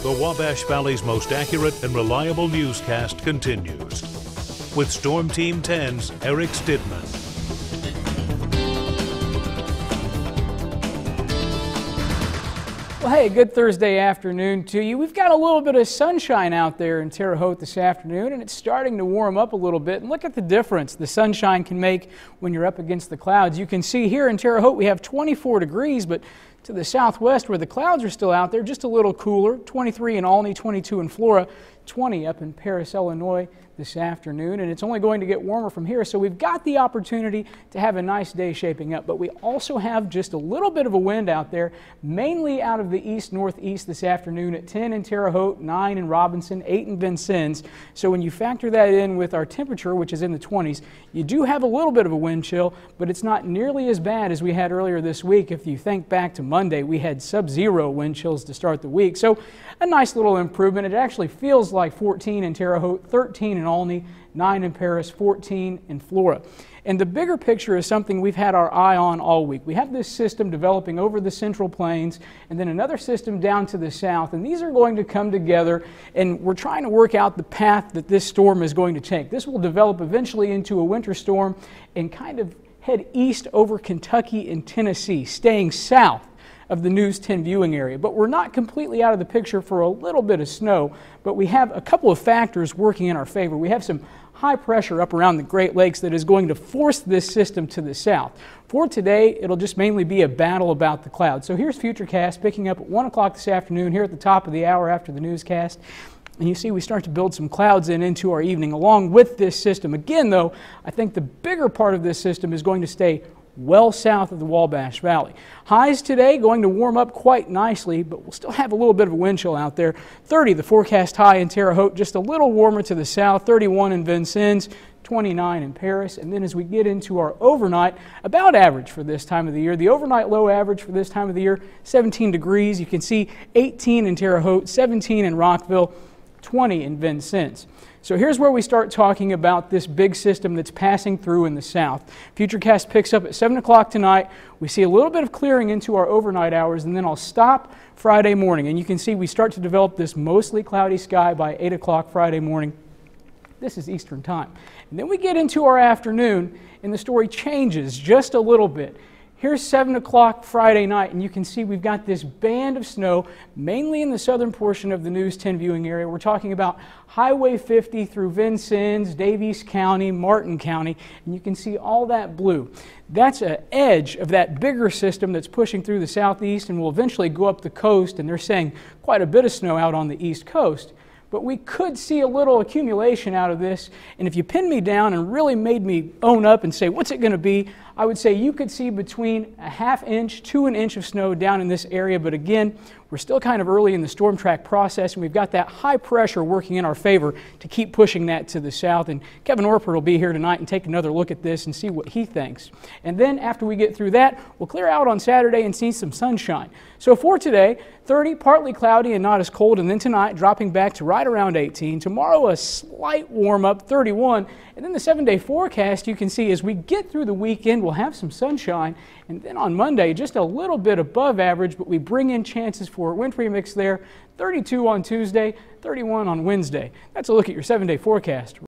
The Wabash Valley's most accurate and reliable newscast continues. With Storm Team 10's Eric Stidman. Well, hey, good Thursday afternoon to you. We've got a little bit of sunshine out there in Terre Haute this afternoon, and it's starting to warm up a little bit. And look at the difference the sunshine can make when you're up against the clouds. You can see here in Terre Haute we have 24 degrees, but to the southwest where the clouds are still out there, just a little cooler, 23 in Albany, 22 in Flora, 20 up in Paris, Illinois this afternoon, and it's only going to get warmer from here, so we've got the opportunity to have a nice day shaping up. But we also have just a little bit of a wind out there, mainly out of the east-northeast this afternoon at 10 in Terre Haute, 9 in Robinson, 8 in Vincennes. So when you factor that in with our temperature, which is in the 20s, you do have a little bit of a wind chill, but it's not nearly as bad as we had earlier this week. If you think back to Monday, we had sub-zero wind chills to start the week. So a nice little improvement. It actually feels like 14 in Terre Haute, 13 in Albany, 9 in Paris, 14 in Flora. And the bigger picture is something we've had our eye on all week. We have this system developing over the Central Plains and then another system down to the south, and these are going to come together, and we're trying to work out the path that this storm is going to take. This will develop eventually into a winter storm and kind of head east over Kentucky and Tennessee, staying south of the News 10 viewing area. But we're not completely out of the picture for a little bit of snow, but we have a couple of factors working in our favor. We have some high pressure up around the Great Lakes that is going to force this system to the south. For today, it'll just mainly be a battle about the clouds. So here's Futurecast picking up at 1 o'clock this afternoon here at the top of the hour after the newscast. And you see we start to build some clouds into our evening along with this system. Again, though, I think the bigger part of this system is going to stay well south of the Wabash Valley. Highs today going to warm up quite nicely, but we'll still have a little bit of a wind chill out there. 30 the forecast high in Terre Haute, just a little warmer to the south, 31 in Vincennes, 29 in Paris. And then as we get into our overnight, about average for this time of the year. The overnight low average for this time of the year, 17 degrees. You can see 18 in Terre Haute, 17 in Rockville, 20 in Vincennes. So here's where we start talking about this big system that's passing through in the south. Futurecast picks up at 7 o'clock tonight. We see a little bit of clearing into our overnight hours, and then I'll stop Friday morning. And you can see we start to develop this mostly cloudy sky by 8 o'clock Friday morning. This is Eastern time. And then we get into our afternoon, and the story changes just a little bit. Here's 7 o'clock Friday night, and you can see we've got this band of snow, mainly in the southern portion of the News 10 viewing area. We're talking about Highway 50 through Vincennes, Daviess County, Martin County, and you can see all that blue. That's an edge of that bigger system that's pushing through the southeast and will eventually go up the coast, and they're saying quite a bit of snow out on the east coast. But we could see a little accumulation out of this, and if you pinned me down and really made me own up and say, what's it going to be, I would say you could see between a ½ inch to an inch of snow down in this area. But again, we're still kind of early in the storm track process, and we've got that high pressure working in our favor to keep pushing that to the south. And Kevin Orpert will be here tonight and take another look at this and see what he thinks. And then after we get through that, we'll clear out on Saturday and see some sunshine. So for today, 30, partly cloudy and not as cold, and then tonight dropping back to right around 18. Tomorrow a slight warm up, 31. And then the 7-day forecast, you can see as we get through the weekend, we'll have some sunshine. And then on Monday, just a little bit above average, but we bring in chances for a wintry mix there. 32 on Tuesday, 31 on Wednesday. That's a look at your 7-day forecast.